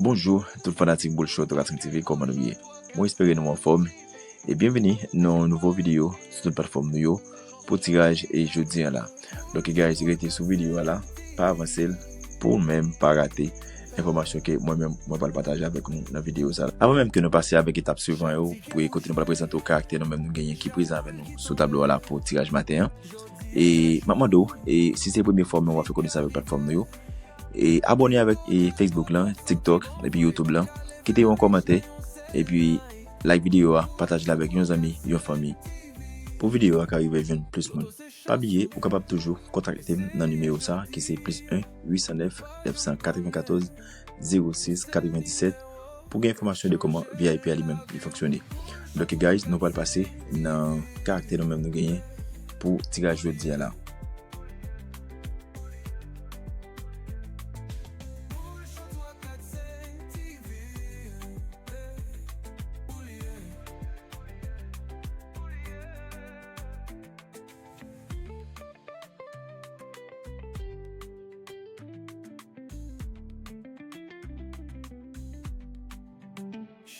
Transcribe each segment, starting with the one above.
Bonjour, tout fanatique Bullshot Racing TV, comment nous y est? Moi, j'espère nous en forme et bienvenue dans une nouvelle vidéo sur notre plateforme nous pour tirage et jeudi là. Donc, guys, restez sur vidéo là, pas avancer pour même pas rater information que moi-même moi vais partager avec nous dans la vidéo ça. Avant même que nous passions avec l'étape suivante pour écouter nous présenter au caractère nous même nous gagner qui présent avec nous sur tableau là pour tirage matin. Et maintenant, et si c'est la première fois, on va faire connaître avec la plateforme nous. Et abonnez avec Facebook là, TikTok et puis YouTube là, quittez un commentaire et puis like vidéo, partagez-la avec vos amis, vos familles. Pour vidéo qui arrive vers plus monde. Pas oublier, vous capable toujours contacter dans le numéro ça qui c'est +1 809 994 06 97 pour gagner information de comment VIP à lui-même fonctionner. Donc guys, nous allons passer dans caractère nous même nous gagner pour tirage jeudi là.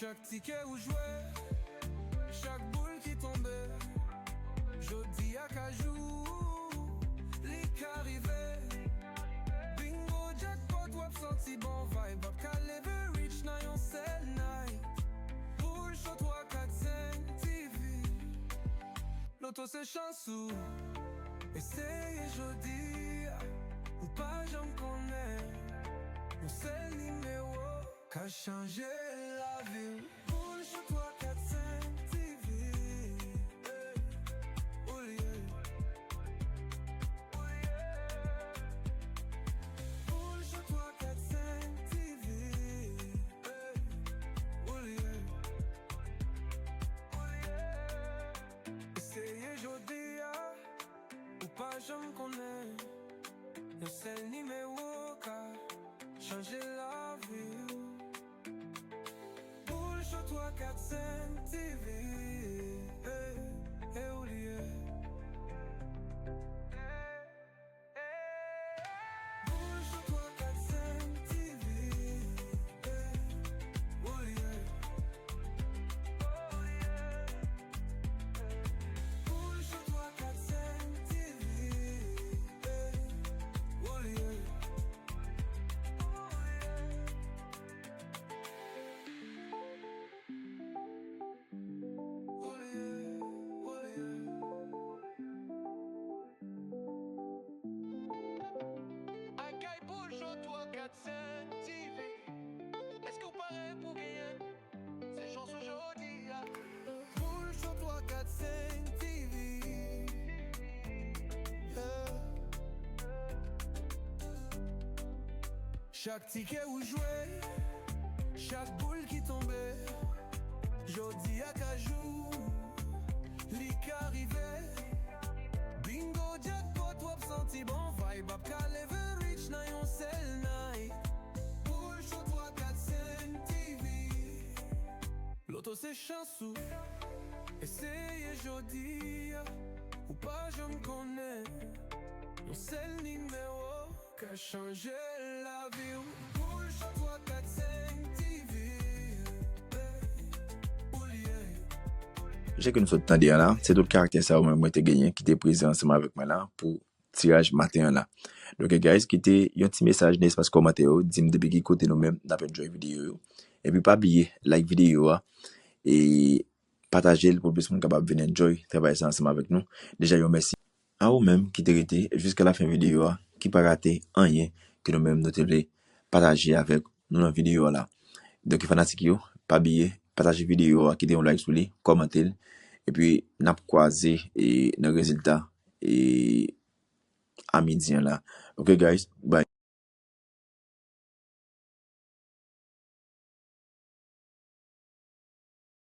Chaque ticket où jouer, chaque boule qui tombait, jodi à cajou, les qu'arrivait, bingo, jackpot, wap senti bon vibe, up ka level rich na yon sell night, boule show 3, 4, 5, TV, l'auto c'est chansou, essayez jodi, ou pas j'en connais, mon seul numéro, qu'a changé la vie. Boule chez toi 4, 5 TV. Hey. Oh yeah. Oh yeah. Boule chez toi 4, 5 TV. Hey. Oh yeah. Oh yeah. Essayez jodi ou pas j'en connais. Le seul numéro qu'a changé la vie. Show 3, 4, 5 TV. Hey, hey, oublié. Boule show 3, 4, 5 TV. Hey, oublié. Oh yeah. Boule show 3, 4, 5 TV. Hey, oublié. Chaque ticket où jouer, chaque boule qui tombait, jodi à cajou, li qu'arrivait, bingo jackpot wap senti bon vibe, up ka level rich na yon sell night, boule show 3, 4, 5 TV, l'auto c'est chansou, essayez jodi, ou pas je me connais, mon seul numéro qu'a changé la vie. Boule show 3, 4, 5 TV. J'ai que nous sommes tendus là, c'est tout le caractère ça moi te gagné qui était présent ensemble avec moi là pour tirage matin là. Donc guys, qui était un petit message dans l'espace commentaire, dis-moi depuis qui côté nous même d'après enjoy vidéo et puis pas oublier like vidéo et partager pour plus monde capable venir enjoy travailler ensemble avec nous. Déjà yo merci à vous même qui t'es resté jusqu'à la fin vidéo qui pas rater rien que nous même nous te partager avec nous dans vidéo là. Donc fanatique yo, pas oublier partager vidéo, quitter un like sur lui, commenter et puis n'a croiser et nos résultats et à midi là. OK guys, bye.